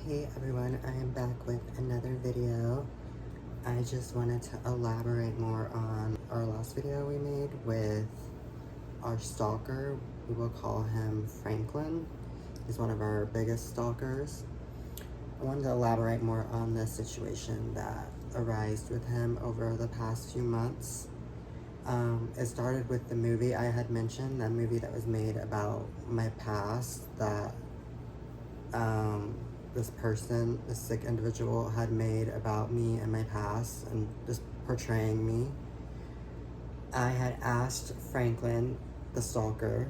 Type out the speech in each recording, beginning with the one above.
Hey everyone, I am back with another video. I just wanted to elaborate more on our last video we made with our stalker. We will call him Franklin. He's one of our biggest stalkers. I wanted to elaborate more on the situation that arose with him over the past few months. It started with the movie I had mentioned, that movie that was made about my past that this person, this sick individual, had made about me and my past and just portraying me. I had asked Franklin, the stalker,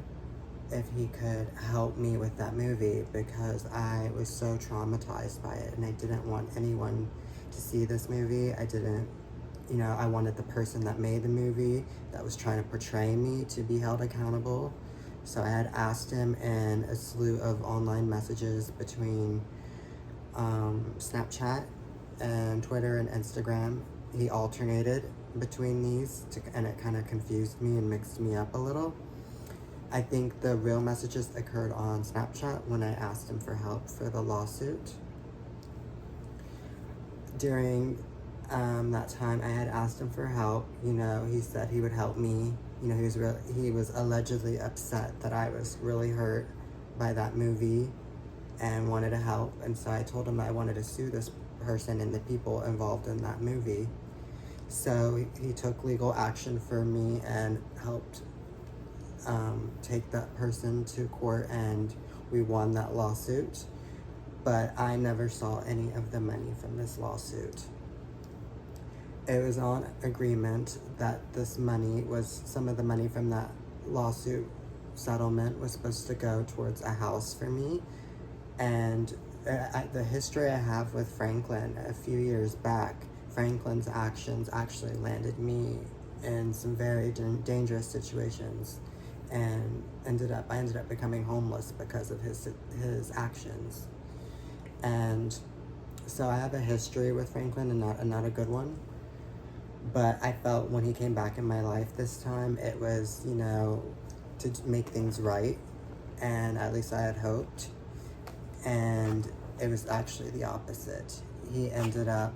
if he could help me with that movie because I was so traumatized by it and I didn't want anyone to see this movie. I wanted the person that made the movie, that was trying to portray me, to be held accountable. So I had asked him in a slew of online messages between Snapchat and Twitter and Instagram. He alternated between these and it kind of confused me and mixed me up a little. I think the real messages occurred on Snapchat when I asked him for help for the lawsuit. During that time, I had asked him for help. He said he would help me. He was allegedly upset that I was really hurt by that movie and wanted to help. And so I told him I wanted to sue this person and the people involved in that movie. So he took legal action for me and helped take that person to court, and we won that lawsuit. But I never saw any of the money from this lawsuit. It was on agreement that some of the money from that lawsuit settlement was supposed to go towards a house for me. And the history I have with Franklin, a few years back, Franklin's actions actually landed me in some very dangerous situations, and I ended up becoming homeless because of his actions. And so I have a history with Franklin, and not a good one. But I felt when he came back in my life this time, it was, to make things right. And at least I had hoped. And it was actually the opposite. He ended up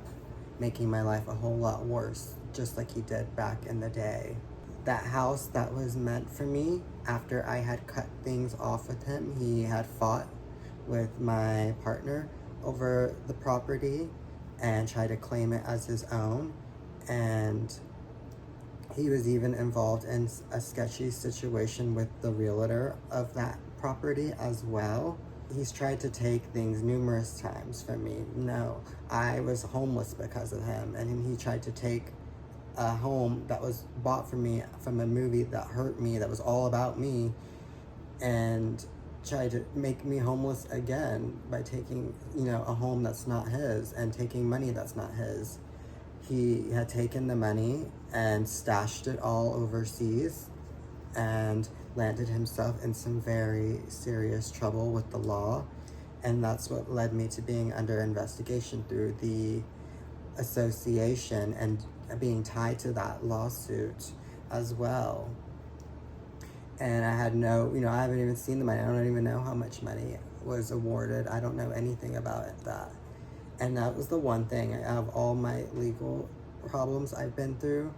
making my life a whole lot worse, just like he did back in the day. That house that was meant for me, after I had cut things off with him, he had fought with my partner over the property and tried to claim it as his own. And he was even involved in a sketchy situation with the realtor of that property as well. He's tried to take things numerous times from me. No, I was homeless because of him, and he tried to take a home that was bought for me from a movie that hurt me, that was all about me, and tried to make me homeless again by taking, a home that's not his and taking money that's not his. He had taken the money and stashed it all overseas and landed himself in some very serious trouble with the law. And that's what led me to being under investigation through the association and being tied to that lawsuit as well. And I had I haven't even seen the money. I don't even know how much money was awarded. I don't know anything about that. And that was the one thing, out of all my legal problems I've been through,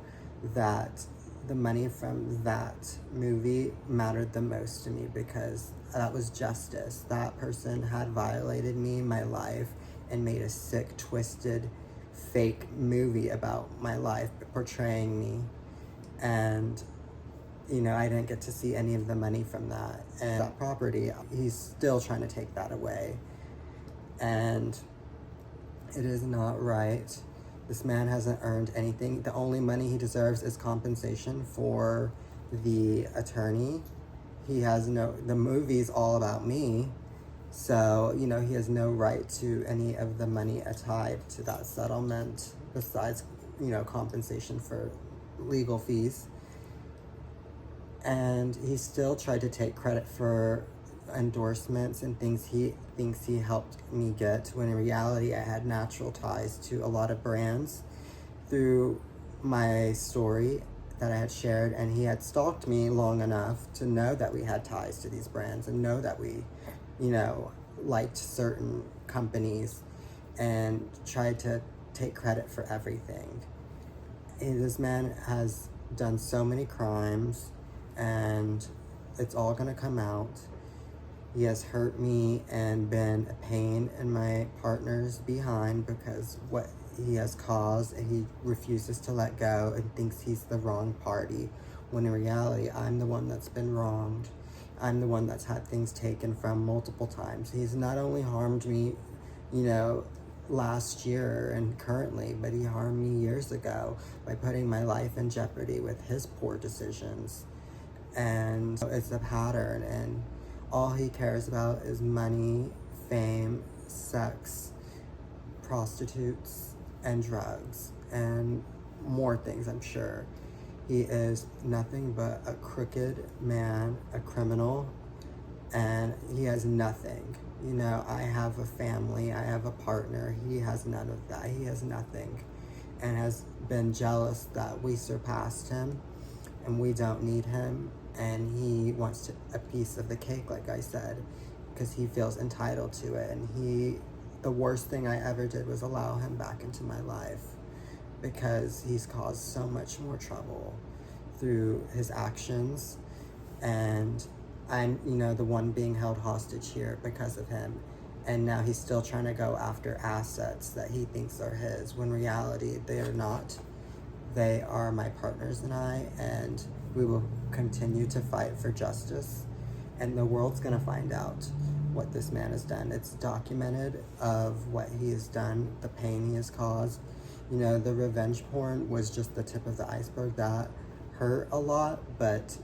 that the money from that movie mattered the most to me, because that was justice. That person had violated me, my life, and made a sick, twisted, fake movie about my life, portraying me. And, I didn't get to see any of the money from that. And that property, he's still trying to take that away. And it is not right. This man hasn't earned anything. The only money he deserves is compensation for the attorney. The movie's all about me. So, he has no right to any of the money tied to that settlement besides, compensation for legal fees. And he still tried to take credit for endorsements and things he thinks he helped me get, when in reality I had natural ties to a lot of brands through my story that I had shared, and he had stalked me long enough to know that we had ties to these brands and know that we liked certain companies and tried to take credit for everything. This man has done so many crimes, and it's all gonna come out. He has hurt me and been a pain in my partner's behind because what he has caused, and he refuses to let go and thinks he's the wrong party, when in reality I'm the one that's been wronged. I'm the one that's had things taken from multiple times. He's not only harmed me, you know, last year and currently, but he harmed me years ago by putting my life in jeopardy with his poor decisions. And it's a pattern, and all he cares about is money, fame, sex, prostitutes, and drugs, and more things, I'm sure. He is nothing but a crooked man, a criminal, and he has nothing. You know, I have a family, I have a partner. He has none of that. He has nothing, and has been jealous that we surpassed him and we don't need him, and he wants a piece of the cake, like I said, because he feels entitled to it. And the worst thing I ever did was allow him back into my life, because he's caused so much more trouble through his actions, and I'm, you know, the one being held hostage here because of him. And now he's still trying to go after assets that he thinks are his, when in reality they are not. They are my partners and I, and we will continue to fight for justice. And the world's gonna find out what this man has done. It's documented of what he has done, the pain he has caused. You know, the revenge porn was just the tip of the iceberg. That hurt a lot, but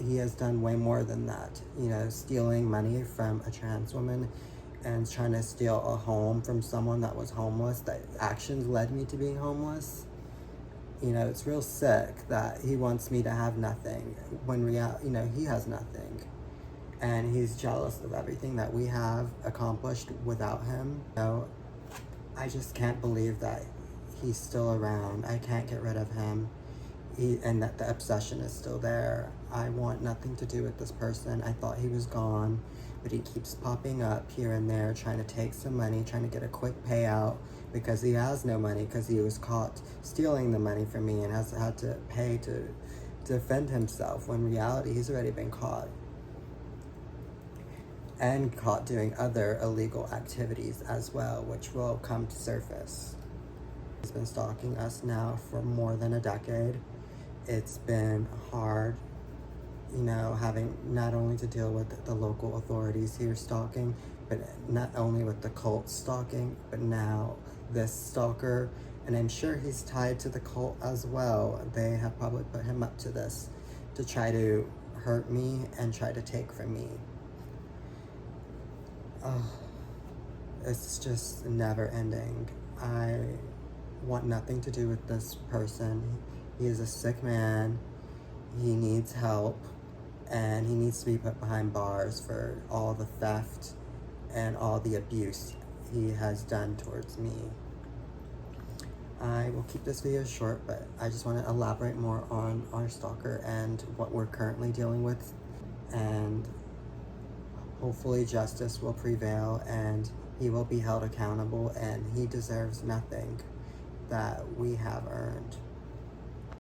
he has done way more than that. You know, stealing money from a trans woman and trying to steal a home from someone that was homeless, that actions led me to being homeless. You know, it's real sick that he wants me to have nothing when you know, he has nothing. And he's jealous of everything that we have accomplished without him. You know, I just can't believe that he's still around. I can't get rid of him. And that the obsession is still there. I want nothing to do with this person. I thought he was gone, but he keeps popping up here and there, trying to take some money, trying to get a quick payout, because he has no money, because he was caught stealing the money from me and has had to pay to defend himself, when in reality he's already been caught. And caught doing other illegal activities as well, which will come to surface. He's been stalking us now for more than a decade. It's been hard, you know, having not only to deal with the local authorities here stalking, but not only with the cult stalking, but now this stalker. And I'm sure he's tied to the cult as well. They have probably put him up to this to try to hurt me and try to take from me. Oh, it's just never ending. I want nothing to do with this person. He is a sick man. He needs help, and he needs to be put behind bars for all the theft and all the abuse he has done towards me. I will keep this video short, but I just want to elaborate more on our stalker and what we're currently dealing with, and hopefully justice will prevail and he will be held accountable, and he deserves nothing that we have earned.